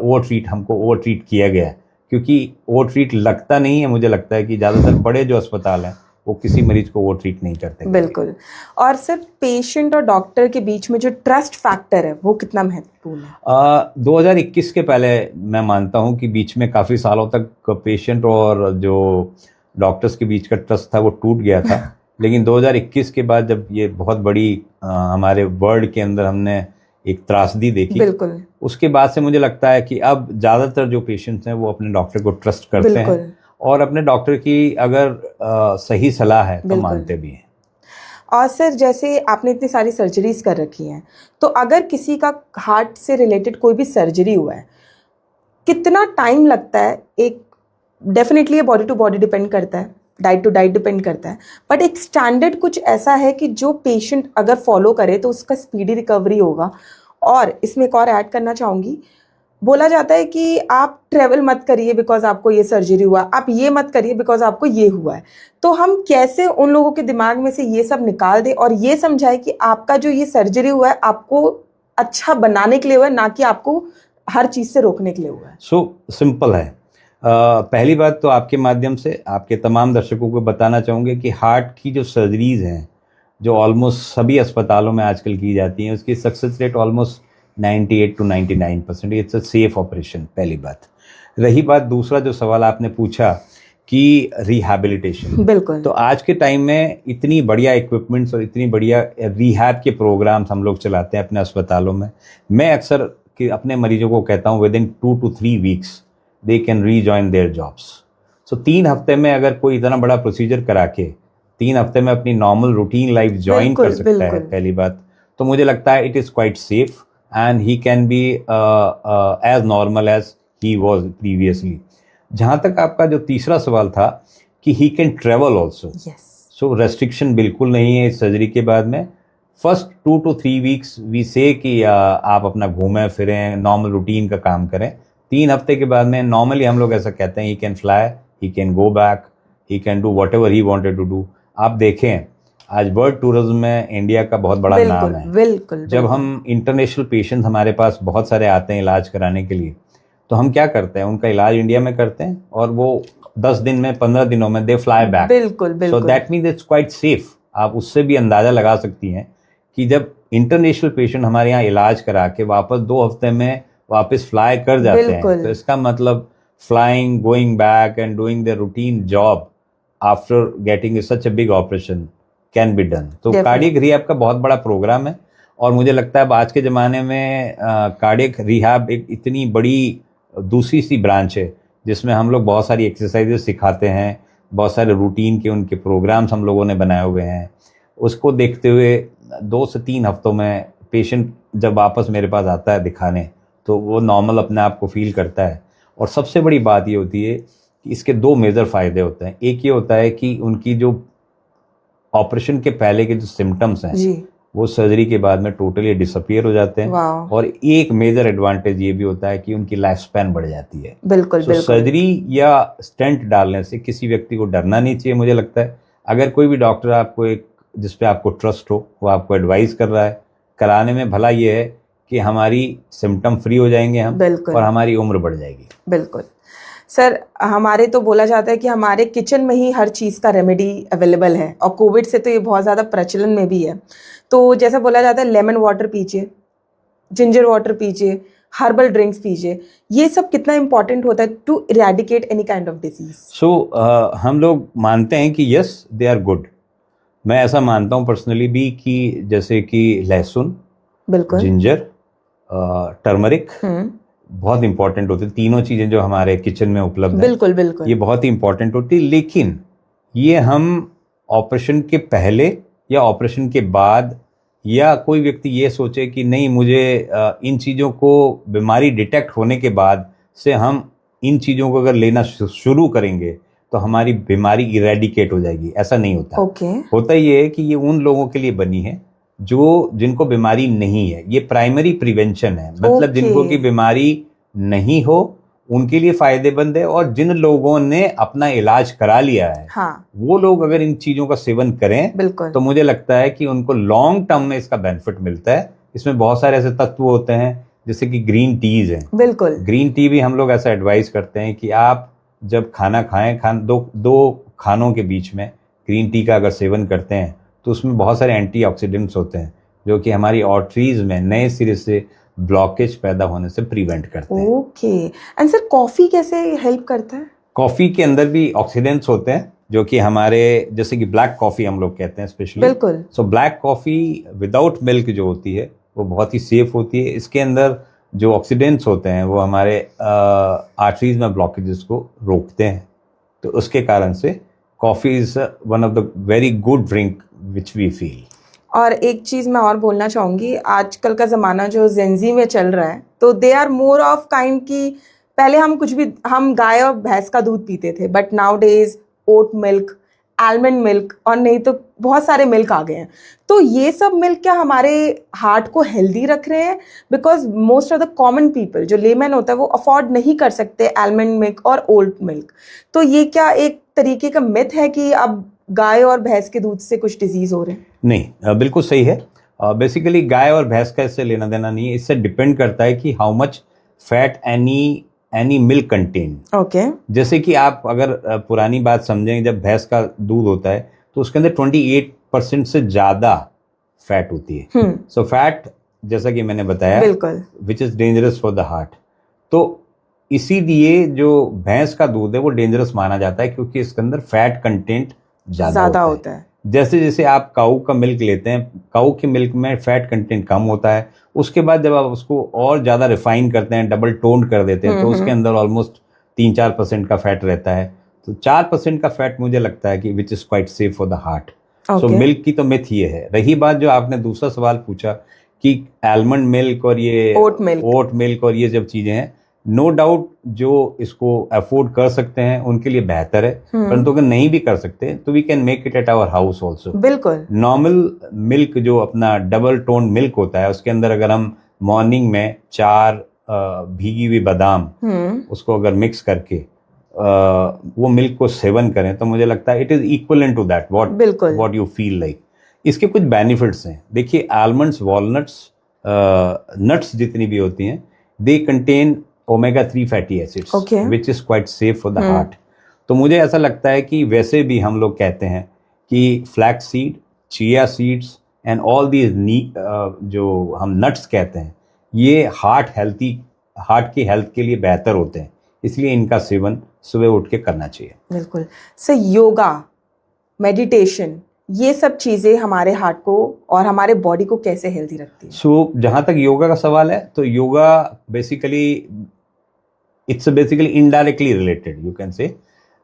हमको ओवर ट्रीट किया गया है, क्योंकि ओवर ट्रीट लगता नहीं है। मुझे लगता है कि ज़्यादातर बड़े जो अस्पताल हैं वो किसी मरीज को ओवर ट्रीट नहीं करते। बिल्कुल। और सर पेशेंट और डॉक्टर के बीच में जो ट्रस्ट फैक्टर है वो कितना महत्वपूर्ण है? 2021 के पहले मैं मानता हूँ कि बीच में काफ़ी सालों तक पेशेंट और जो डॉक्टर्स के बीच का ट्रस्ट था वो टूट गया था लेकिन 2021 के बाद जब ये बहुत बड़ी हमारे वर्ल्ड के अंदर हमने एक त्रासदी देखी, बिल्कुल, उसके बाद से मुझे लगता है कि अब ज़्यादातर जो पेशेंट्स हैं वो अपने डॉक्टर को ट्रस्ट करते हैं और अपने डॉक्टर की अगर सही सलाह है तो मानते भी हैं। और सर जैसे आपने इतनी सारी सर्जरीज कर रखी हैं, तो अगर किसी का हार्ट से रिलेटेड कोई भी सर्जरी हुआ है, कितना टाइम लगता है? एक डेफिनेटली ये बॉडी टू बॉडी डिपेंड करता है, डाइट टू डाइट डिपेंड करता है, बट एक स्टैंडर्ड कुछ ऐसा है कि जो पेशेंट अगर फॉलो करे तो उसका स्पीडी रिकवरी होगा। और इसमें एक और ऐड करना चाहूँगी, बोला जाता है कि आप ट्रैवल मत करिए बिकॉज आपको ये सर्जरी हुआ, आप ये मत करिए बिकॉज आपको ये हुआ है। तो हम कैसे उन लोगों के दिमाग में से ये सब निकाल दें और ये समझाए कि आपका जो ये सर्जरी हुआ है आपको अच्छा बनाने के लिए हुआ है, ना कि आपको हर चीज़ से रोकने के लिए हुआ है? सिंपल है। पहली बात तो आपके माध्यम से आपके तमाम दर्शकों को बताना चाहूँगे कि हार्ट की जो सर्जरीज हैं जो ऑलमोस्ट सभी अस्पतालों में आजकल की जाती हैं, उसकी success rate almost 98 to 99%। It's a safe operation, पहली बात। रही बात दूसरा जो सवाल आपने पूछा कि रिहैबिलिटेशन, बिल्कुल, तो आज के टाइम में इतनी बढ़िया इक्विपमेंट्स और इतनी बढ़िया रिहैब के प्रोग्राम्स हम लोग चलाते हैं अपने अस्पतालों में। मैं अक्सर कि अपने मरीजों को कहता हूँ within 2 to 3 weeks they can rejoin their jobs. So 3 हफ्ते में अगर कोई इतना बड़ा प्रोसीजर करा के 3 हफ्ते में अपनी नॉर्मल रूटीन लाइफ ज्वाइन कर सकता है, पहली बात तो मुझे लगता है it is quite safe and he can be as normal as he was previously। जहाँ तक आपका जो तीसरा सवाल था कि he can travel also, so restriction बिल्कुल नहीं है इस सर्जरी के बाद में। First 2 to 3 weeks we say कि आप अपना घूमें फिरें, नॉर्मल रूटीन का काम करें। 3 हफ्ते के बाद में नॉर्मली हम लोग ऐसा कहते हैं he can fly, he can go back, he can do whatever he wanted to do। आप देखें आज वर्ल्ड टूरिज्म में इंडिया का बहुत बड़ा नाम है। बिल्कुल। जब हम इंटरनेशनल पेशेंट्स हमारे पास बहुत सारे आते हैं इलाज कराने के लिए, तो हम क्या करते हैं, उनका इलाज इंडिया में करते हैं और वो 10 दिन में 15 दिनों में दे फ्लाई बैक। बिल्कुल बिल्कुल। So that means it's quite safe. आप उससे भी अंदाजा लगा सकती हैं कि जब इंटरनेशनल पेशेंट हमारे यहाँ इलाज करा के वापस 2 हफ्ते में वापस फ्लाई कर जाते हैं, तो इसका मतलब flying, going back and doing the routine job after getting such a big operation can be done. तो कार्डियक रिहैब का बहुत बड़ा प्रोग्राम है और मुझे लगता है अब आज के ज़माने में कार्डियक रिहैब एक इतनी बड़ी दूसरी सी ब्रांच है जिसमें हम लोग बहुत सारी एक्सरसाइजेस सिखाते हैं, बहुत सारे रूटीन के उनके प्रोग्राम्स हम लोगों ने बनाए हुए हैं। उसको देखते हुए 2 से 3 हफ्तों में पेशेंट जब वापस मेरे पास आता है दिखाने तो वो नॉर्मल अपने आप को फील करता है। और सबसे बड़ी बात ये होती है कि इसके 2 मेजर फ़ायदे होते हैं। एक ये होता है कि उनकी जो ऑपरेशन के पहले के जो सिम्टम्स हैं जी। वो सर्जरी के बाद में टोटली डिसअपियर हो जाते हैं। वाह। और एक मेजर एडवांटेज ये भी होता है कि उनकी लाइफ स्पैन बढ़ जाती है। बिल्कुल बिल्कुल। सर्जरी या स्टेंट डालने से किसी व्यक्ति को डरना नहीं चाहिए। मुझे लगता है अगर कोई भी डॉक्टर आपको एक जिसपे आपको ट्रस्ट हो वो आपको एडवाइस कर रहा है, कराने में भला ये है कि हमारी सिम्टम फ्री हो जाएंगे हम, बिल्कुल। और हमारी उम्र बढ़ जाएगी। बिल्कुल सर, हमारे तो बोला जाता है कि हमारे किचन में ही हर चीज़ का रेमेडी अवेलेबल है, और कोविड से तो ये बहुत ज़्यादा प्रचलन में भी है। तो जैसा बोला जाता है लेमन वाटर पीजिए, जिंजर वाटर पीजिए, हर्बल ड्रिंक्स पीजिए, ये सब कितना इंपॉर्टेंट होता है to eradicate any kind of disease? So हम लोग मानते हैं कि यस दे आर गुड। मैं ऐसा मानता हूँ पर्सनली भी कि जैसे कि लहसुन, बिल्कुल, जिंजर, टर्मरिक बहुत इंपॉर्टेंट होती है। तीनों चीजें जो हमारे किचन में उपलब्ध हैं, बिल्कुल बिल्कुल, ये बहुत ही इंपॉर्टेंट होती है। लेकिन ये हम ऑपरेशन के पहले या ऑपरेशन के बाद, या कोई व्यक्ति ये सोचे कि नहीं मुझे इन चीज़ों को बीमारी डिटेक्ट होने के बाद से हम इन चीज़ों को अगर लेना शुरू करेंगे तो हमारी बीमारी इरेडिकेट हो जाएगी, ऐसा नहीं होता। ओके। होता ये है कि ये उन लोगों के लिए बनी है जो जिनको बीमारी नहीं है। ये प्राइमरी प्रिवेंशन है, मतलब जिनको की बीमारी नहीं हो उनके लिए फायदेमंद है। और जिन लोगों ने अपना इलाज करा लिया है, हाँ, वो लोग अगर इन चीजों का सेवन करें बिल्कुल, तो मुझे लगता है कि उनको लॉन्ग टर्म में इसका बेनिफिट मिलता है। इसमें बहुत सारे ऐसे तत्व होते हैं जैसे कि ग्रीन टीज हैं। बिल्कुल, ग्रीन टी भी हम लोग ऐसा एडवाइस करते हैं कि आप जब खाना खाएं, दो खानों के बीच में ग्रीन टी का अगर सेवन करते हैं तो उसमें बहुत सारे एंटीऑक्सीडेंट्स होते हैं जो कि हमारी आर्टरीज में नए सिरे से ब्लॉकेज पैदा होने से प्रिवेंट करते हैं। ओके। एंड सर कॉफी कैसे हेल्प करता है? कॉफी के अंदर भी ऑक्सीडेंट्स होते हैं जो कि हमारे, जैसे कि ब्लैक कॉफी हम लोग कहते हैं स्पेशली। बिल्कुल। So black coffee without milk जो होती है वो बहुत ही सेफ होती है। इसके अंदर जो ऑक्सीडेंट्स होते हैं वो हमारे आर्टरीज में ब्लॉकेजेस को रोकते हैं। तो उसके कारण से coffee is one of the very good drink which we feel. और एक चीज़ मैं और बोलना चाहूँगी, आजकल का ज़माना जो जेंजी में चल रहा है, तो they are more of kind की पहले हम गाय और भैंस का दूध पीते थे, but nowadays oat milk, almond milk, और नहीं तो बहुत सारे मिल्क आ गए हैं। तो ये सब मिल्क क्या हमारे हार्ट को हेल्दी रख रहे हैं? Because most of the common people जो लेमैन होता है वो अफोर्ड नहीं कर सकते आलमंड मिल्क और ओट मिल्क। तो ये क्या एक तरीके का मिथ है कि अब गाय और भैंस के दूध से कुछ डिजीज हो रहे हैं? नहीं, बिल्कुल सही है। बेसिकली गाय और भैंस का इससे लेना देना नहीं है। इससे डिपेंड करता है कि how much fat any milk contain. Okay. जैसे कि आप अगर पुरानी बात समझें, जब भैंस का दूध होता है तो उसके अंदर 28% से ज्यादा फैट होती है। सो फैट, जैसा कि मैंने बताया, बिल्कुल, which is dangerous for the heart. तो इसीलिए जो भैंस का दूध है वो डेंजरस माना जाता है क्योंकि इसके अंदर फैट कंटेंट ज्यादा होता है। जैसे जैसे आप काऊ का मिल्क लेते हैं, काऊ के मिल्क में फैट कंटेंट कम होता है। उसके बाद जब आप उसको और ज्यादा रिफाइन करते हैं, डबल टोन कर देते हैं, तो उसके अंदर ऑलमोस्ट 3-4% का फैट रहता है। तो 4% का फैट मुझे लगता है कि which is quite safe for the heart. So milk की तो मिथ ये है। रही बात जो आपने दूसरा सवाल पूछा कि आलमंड मिल्क और ये ओट मिल्क और ये जब चीजें हैं, नो डाउट जो इसको अफोर्ड कर सकते हैं उनके लिए बेहतर है, परंतु अगर नहीं भी कर सकते तो we can make it at our house also. बिल्कुल। नॉर्मल मिल्क जो अपना डबल टोन मिल्क होता है, उसके अंदर अगर हम मॉर्निंग में 4 भीगी हुई बादाम उसको अगर मिक्स करके वो मिल्क को सेवन करें तो मुझे लगता है it is equivalent to that what you feel like. इसके कुछ बेनिफिट्स हैं। देखिए, आलमंड्स, वॉलनट्स, नट्स जितनी भी होती हैं, they contain omega-3 fatty acids which is quite safe for the heart. तो मुझे ऐसा लगता है कि वैसे भी हम लोग कहते हैं कि flax seed, chia seeds and all these जो हम नट्स कहते हैं, ये हार्ट की हेल्थ के लिए बेहतर होते हैं, इसलिए इनका सेवन सुबह उठ के करना चाहिए। बिल्कुल। सर योगा, मेडिटेशन, ये सब चीजें हमारे हार्ट को और हमारे बॉडी को कैसे हेल्दी रखती है? सो जहां तक योगा का सवाल है, तो yoga basically it's basically indirectly related, you can say.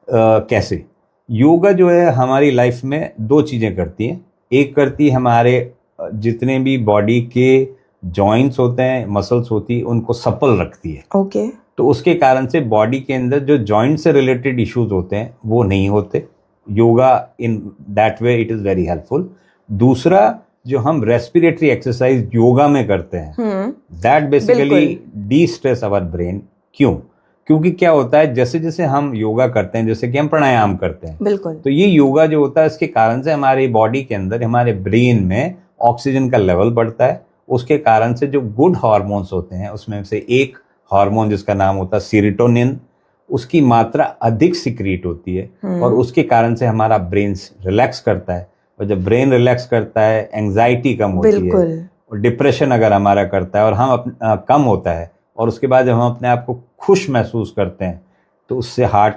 कैसे? योगा जो है हमारी लाइफ में 2 चीजें करती हैं। एक करती है हमारे जितने भी बॉडी के जॉइंट्स होते हैं, मसल्स होती है, उनको सप्पल रखती है। ओके। तो उसके कारण से बॉडी के अंदर जो जॉइंट से रिलेटेड इश्यूज होते हैं वो नहीं होते। Yoga in that way it is very helpful. दूसरा, जो हम रेस्पिरेटरी एक्सरसाइज योगा में करते हैं, that basically D stress our brain. क्यों? क्योंकि क्या होता है, जैसे जैसे हम योगा करते हैं, जैसे कि हम प्राणायाम करते हैं, बिल्कुल, तो ये योगा जो होता है इसके कारण से हमारी बॉडी के अंदर, हमारे ब्रेन में ऑक्सीजन का लेवल बढ़ता है। उसके कारण से जो गुड हार्मोन्स होते हैं उसमें से एक हार्मोन जिसका नाम होता है सीरोटोनिन, उसकी मात्रा अधिक सिक्रीट होती है और उसके कारण से हमारा ब्रेन रिलैक्स करता है। और जब ब्रेन रिलैक्स करता है, एंजाइटी कम होती है, और डिप्रेशन अगर हमारा करता है और हम कम होता है, और उसके बाद जब हम अपने आप को खुश महसूस करते हैं, तो उससे हार्ट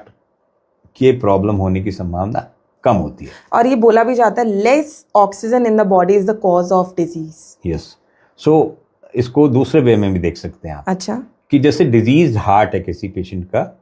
की प्रॉब्लम होने की संभावना कम होती है। और ये बोला भी जाता है less oxygen in the body is the cause of disease. Yes, so इसको दूसरे वे में भी देख सकते हैं आप। अच्छा, कि जैसे डिजीज हार्ट है किसी पेशेंट का,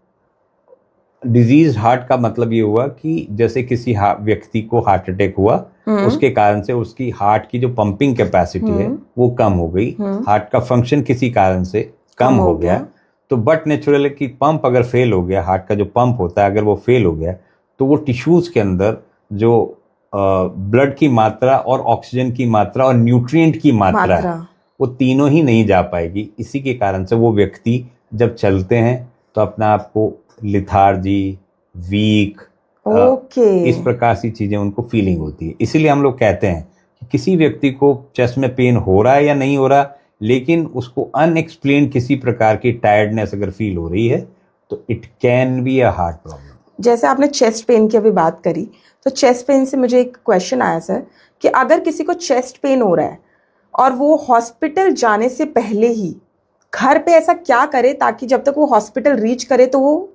डिजीज हार्ट का मतलब ये हुआ कि जैसे किसी व्यक्ति को हार्ट अटैक हुआ, उसके कारण से उसकी हार्ट की जो पंपिंग कैपेसिटी है वो कम हो गई, हार्ट का फंक्शन किसी कारण से कम हो गया। तो बट नेचुरली कि पंप अगर फेल हो गया, हार्ट का जो पंप होता है अगर वो फेल हो गया, तो वो टिश्यूज के अंदर जो ब्लड की मात्रा और ऑक्सीजन की मात्रा और न्यूट्रिएंट की मात्रा है, वो तीनों ही नहीं जा पाएगी। इसी के कारण से वो व्यक्ति जब चलते हैं तो अपना आप को लिथार्जी, वीक, इस प्रकार की चीजें उनको फीलिंग होती है। इसीलिए हम लोग कहते हैं कि किसी व्यक्ति को चेस्ट में पेन हो रहा है या नहीं हो रहा, लेकिन उसको अनएक्सप्लेन्ड किसी प्रकार की टायर्डनेस अगर फील हो रही है, तो it can be a heart problem. जैसे आपने चेस्ट पेन की अभी बात करी, तो चेस्ट पेन से मुझे एक क्वेश्चन आया सर कि अगर किसी को चेस्ट पेन हो रहा है और वो हॉस्पिटल जाने से पहले ही घर पे ऐसा क्या करे ताकि जब तक वो हॉस्पिटल रीच करे तो वो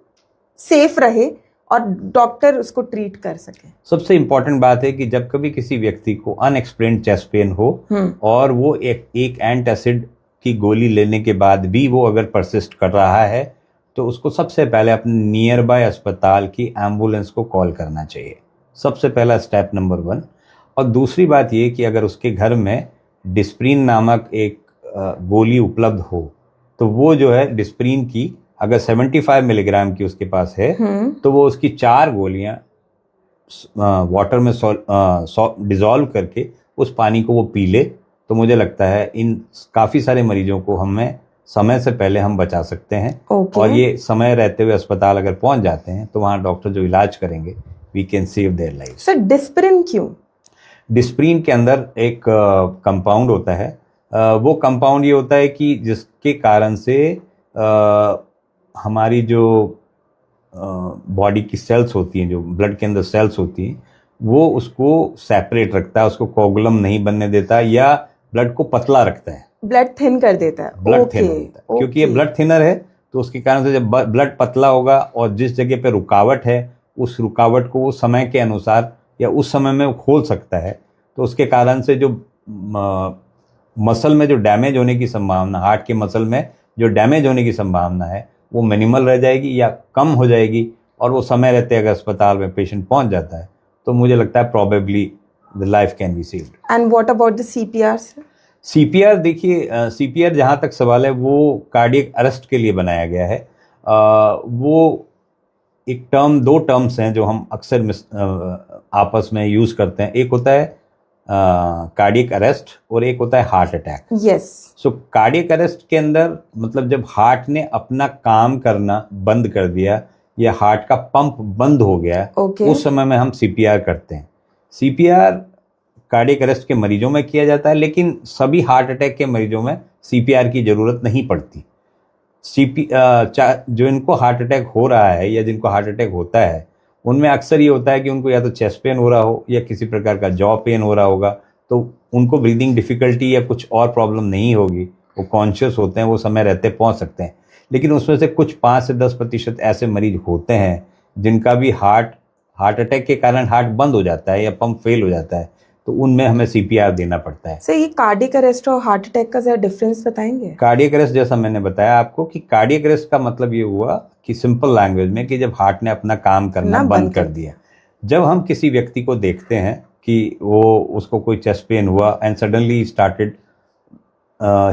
सेफ रहे और डॉक्टर उसको ट्रीट कर सके? सबसे इंपॉर्टेंट बात है कि जब कभी किसी व्यक्ति को अनएक्सप्लेन्ड चेस्ट पेन हो और वो एक एंटासिड की गोली लेने के बाद भी वो अगर परसिस्ट कर रहा है, तो उसको सबसे पहले अपने नियर बाय अस्पताल की एम्बुलेंस को कॉल करना चाहिए। सबसे पहला स्टेप नंबर 1। और दूसरी बात ये कि अगर उसके घर में डिस्प्रिन नामक एक गोली उपलब्ध हो, तो वो जो है डिस्प्रिन की अगर 75 मिलीग्राम की उसके पास है, तो वो उसकी 4 गोलियां वाटर में डिजॉल्व करके उस पानी को वो पी ले, तो मुझे लगता है इन काफ़ी सारे मरीजों को हमें समय से पहले हम बचा सकते हैं। और ये समय रहते हुए अस्पताल अगर पहुंच जाते हैं, तो वहाँ डॉक्टर जो इलाज करेंगे, we can save their life. Sir, Disprin क्यों? डिस्प्रिन के अंदर एक कंपाउंड होता है, वो कंपाउंड ये होता है कि जिसके कारण से हमारी जो बॉडी की सेल्स होती हैं, जो ब्लड के अंदर सेल्स होती हैं, वो उसको सेपरेट रखता है, उसको कोगुलम नहीं बनने देता या ब्लड को पतला रखता है, ब्लड थिन कर देता है। ब्लड थिन होता है। क्योंकि ये ब्लड थिनर है, तो उसके कारण से जब ब्लड पतला होगा और जिस जगह पे रुकावट है, उस रुकावट को वो समय के अनुसार या उस समय में वो खोल सकता है। तो उसके कारण से जो मसल में जो डैमेज होने की संभावना, हार्ट के मसल में जो डैमेज होने की संभावना है, वो मिनिमल रह जाएगी या कम हो जाएगी। और वो समय रहते अगर अस्पताल में पेशेंट पहुंच जाता है, तो मुझे लगता है probably the life can be saved. And what about the CPR? CPR, देखिए सीपीआर जहाँ तक सवाल है, वो कार्डियक अरेस्ट के लिए बनाया गया है। वो एक टर्म, 2 टर्म्स हैं जो हम अक्सर आपस में यूज़ करते हैं। एक होता है कार्डियक अरेस्ट और एक होता है हार्ट अटैक। यस। सो कार्डियक अरेस्ट के अंदर मतलब जब हार्ट ने अपना काम करना बंद कर दिया या हार्ट का पंप बंद हो गया, उस समय में हम सीपीआर करते हैं। सीपीआर कार्डियक अरेस्ट के मरीजों में किया जाता है, लेकिन सभी हार्ट अटैक के मरीजों में सीपीआर की ज़रूरत नहीं पड़ती। जो इनको हार्ट अटैक हो रहा है या जिनको हार्ट अटैक होता है, उनमें अक्सर ये होता है कि उनको या तो चेस्ट पेन हो रहा हो या किसी प्रकार का जॉ पेन हो रहा होगा, तो उनको ब्रीदिंग डिफ़िकल्टी या कुछ और प्रॉब्लम नहीं होगी, वो कॉन्शियस होते हैं, वो समय रहते पहुंच सकते हैं। लेकिन उसमें से कुछ 5 से 10% ऐसे मरीज होते हैं जिनका भी हार्ट अटैक के कारण हार्ट बंद हो जाता है या पंप फेल हो जाता है, तो उनमें हमें सीपीआर देना पड़ता है। सर, ये कार्डियक अरेस्ट और हार्ट अटैक का जरा डिफरेंस बताएंगे? कार्डियक अरेस्ट, जैसा मैंने बताया आपको कि कार्डियक अरेस्ट का मतलब ये हुआ कि सिंपल लैंग्वेज में कि जब हार्ट ने अपना काम करना बंद कर दिया। जब हम किसी व्यक्ति को देखते हैं कि उसको कोई चेस्ट पेन हुआ and suddenly started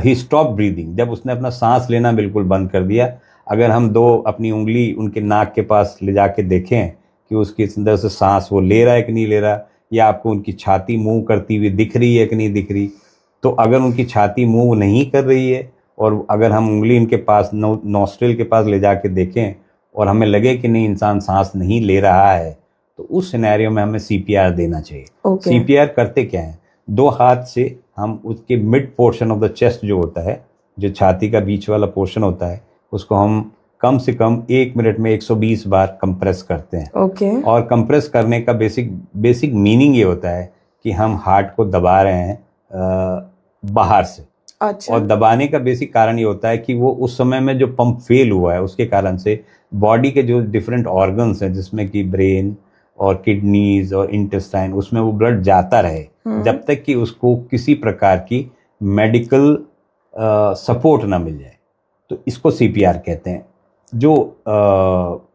he stop breathing, जब उसने अपना सांस लेना बिल्कुल बंद कर दिया, अगर हम 2 अपनी उंगली उनके नाक के पास ले जाके देखें कि उसके अंदर से सांस वो ले रहा है कि नहीं ले रहा, या आपको उनकी छाती मूव करती हुई दिख रही है कि नहीं दिख रही। तो अगर उनकी छाती मूव नहीं कर रही है और अगर हम उंगली इनके पास नॉस्ट्रिल के पास ले जाके देखें और हमें लगे कि नहीं इंसान सांस नहीं ले रहा है, तो उस सिनेरियो में हमें सीपीआर देना चाहिए। सीपीआर करते क्या है, दो हाथ से हम उसके mid portion of the chest जो होता है, जो छाती का बीच वाला पोर्शन होता है, उसको हम कम से कम 1 मिनट में 120 बार कंप्रेस करते हैं। और कंप्रेस करने का बेसिक मीनिंग ये होता है कि हम हार्ट को दबा रहे हैं बाहर से। अच्छा। और दबाने का बेसिक कारण ये होता है कि वो उस समय में जो पंप फेल हुआ है उसके कारण से बॉडी के जो डिफरेंट ऑर्गन्स हैं, जिसमें कि ब्रेन और किडनीज और इंटेस्टाइन, उसमें वो ब्लड जाता रहे जब तक कि उसको किसी प्रकार की मेडिकल सपोर्ट ना मिल जाए। तो इसको सीपीआर कहते हैं। जो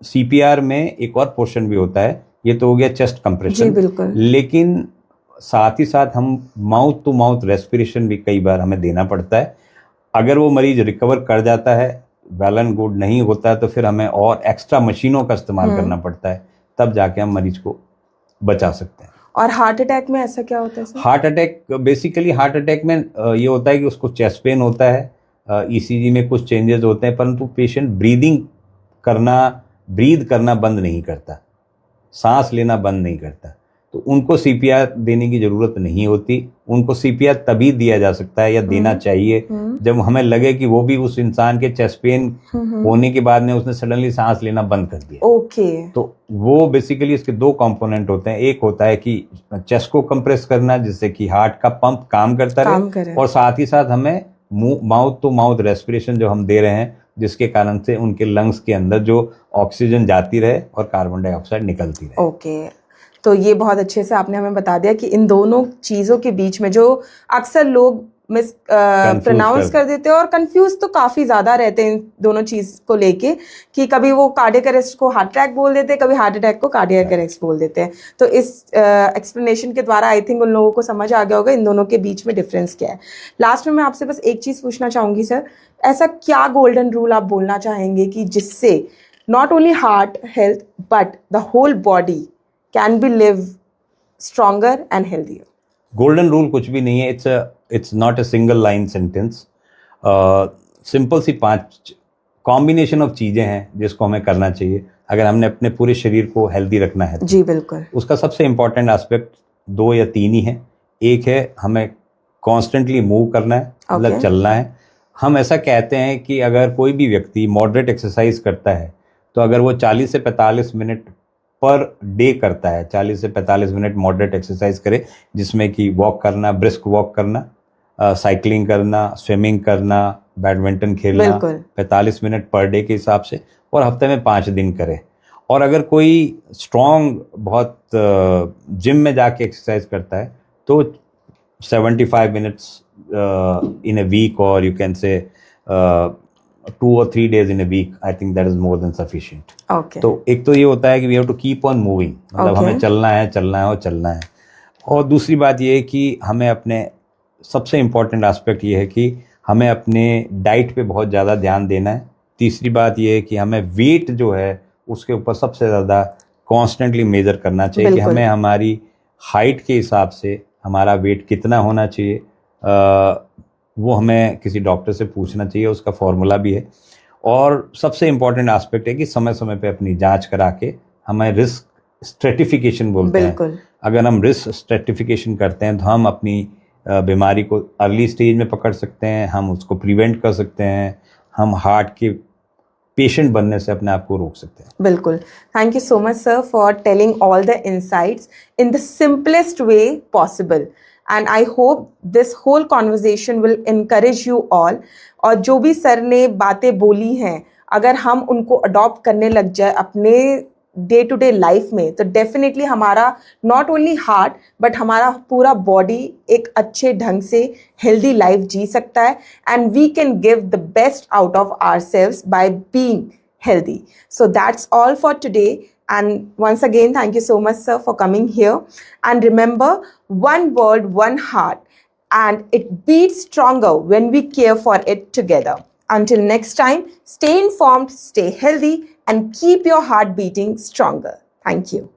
सीपीआर में एक और पोर्शन भी होता है, ये तो हो गया चेस्ट कंप्रेशन, बिल्कुल, लेकिन साथ ही साथ हम माउथ टू माउथ रेस्पिरेशन भी कई बार हमें देना पड़ता है। अगर वो मरीज रिकवर कर जाता है, वेल एंड गुड, नहीं होता है तो फिर हमें और एक्स्ट्रा मशीनों का इस्तेमाल करना पड़ता है, तब जाके हम मरीज को बचा सकते हैं। और हार्ट अटैक में ऐसा क्या होता है sir? Heart attack, basically heart attack में ये होता है कि उसको चेस्ट पेन होता है, ईसीजी में कुछ चेंजेस होते हैं, परंतु पेशेंट ब्रीद करना बंद नहीं करता, सांस लेना बंद नहीं करता, तो उनको सीपीआर देने की जरूरत नहीं होती। उनको सीपीआर तभी दिया जा सकता है या देना चाहिए जब हमें लगे कि वो भी उस इंसान के चेस्ट पेन होने के बाद में उसने सडनली सांस लेना बंद कर दिया। तो वो बेसिकली इसके दो कंपोनेंट होते हैं। एक होता है कि चेस्ट को कंप्रेस करना, जिससे कि हार्ट का पंप काम करता रहे, और साथ ही साथ हमें माउथ टू माउथ रेस्पिरेशन जो हम दे रहे हैं, जिसके कारण से उनके लंग्स के अंदर जो ऑक्सीजन जाती रहे और कार्बन डाइऑक्साइड निकलती रहे। तो ये बहुत अच्छे से आपने हमें बता दिया कि इन दोनों चीज़ों के बीच में जो अक्सर लोग मिस प्रोनाउंस कर देते हैं और कंफ्यूज तो काफ़ी ज़्यादा रहते हैं इन दोनों चीज़ को लेके, कि कभी वो कार्डियक अरेस्ट को हार्ट अटैक बोल देते हैं, कभी हार्ट अटैक को कार्डियक अरेस्ट बोल देते हैं। तो इस एक्सप्लेनेशन के द्वारा आई थिंक उन लोगों को समझ आ गया होगा इन दोनों के बीच में डिफरेंस क्या है। लास्ट में मैं आपसे बस एक चीज़ पूछना चाहूँगी सर, ऐसा क्या गोल्डन रूल आप बोलना चाहेंगे कि जिससे not only heart health but the whole body can be live stronger and healthier? Golden rule कुछ भी नहीं है, it's not a single line sentence. Simple सी 5 कॉम्बिनेशन ऑफ चीजें हैं जिसको हमें करना चाहिए अगर हमने अपने पूरे शरीर को हेल्दी रखना है। जी बिल्कुल। उसका सबसे इंपॉर्टेंट एस्पेक्ट 2 या 3 ही है। एक है हमें कॉन्स्टेंटली मूव करना है, मतलब चलना है। हम ऐसा कहते हैं कि अगर कोई भी व्यक्ति मॉडरेट एक्सरसाइज करता है तो अगर वो 40 से 45 मिनट पर डे करता है, 40 से 45 मिनट मॉडरेट एक्सरसाइज करे, जिसमें कि वॉक करना, ब्रिस्क वॉक करना, साइकिलिंग करना, स्विमिंग करना, बैडमिंटन खेलना 45 मिनट पर डे के हिसाब से, और हफ्ते में 5 दिन करे। और अगर कोई स्ट्रॉन्ग बहुत जिम में जाके एक्सरसाइज करता है तो 75 मिनट्स इन अ वीक, और you can say 2 or 3 days in a week, I think that is more than sufficient. तो एक तो ये होता है कि we have to keep on moving, मतलब हमें चलना है और चलना है। और दूसरी बात ये है कि हमें अपने सबसे इम्पोर्टेंट एस्पेक्ट ये है कि हमें अपने डाइट पे बहुत ज़्यादा ध्यान देना है। तीसरी बात ये है कि हमें वेट जो है उसके ऊपर सबसे ज़्यादा कॉन्स्टेंटली मेजर करना चाहिए कि हमें हमारी हाइट के हिसाब से हमारा वेट कितना होना चाहिए, वो हमें किसी डॉक्टर से पूछना चाहिए, उसका फॉर्मूला भी है। और सबसे इम्पॉर्टेंट एस्पेक्ट है कि समय समय पे अपनी जांच करा के हमें रिस्क स्ट्रेटिफिकेशन बोलते हैं। अगर हम रिस्क स्ट्रेटिफिकेशन करते हैं तो हम अपनी बीमारी को अर्ली स्टेज में पकड़ सकते हैं, हम उसको प्रिवेंट कर सकते हैं, हम हार्ट के पेशेंट बनने से अपने आप को रोक सकते हैं। बिल्कुल। Thank you so much sir for telling all the insights in the simplest way possible, and I hope this whole conversation will encourage you all। और जो भी सर ने बातें बोली हैं अगर हम उनको अडॉप्ट करने लग जाए अपने डे टू डे लाइफ में तो डेफिनेटली हमारा नॉट ओनली हार्ट बट हमारा पूरा बॉडी एक अच्छे ढंग से हेल्दी लाइफ जी सकता है, and we can give the best out of ourselves by being healthy. So that's all for today. And once again, thank you so much, sir, for coming here. And remember, one world, one heart, and it beats stronger when we care for it together. Until next time, stay informed, stay healthy, and keep your heart beating stronger. Thank you.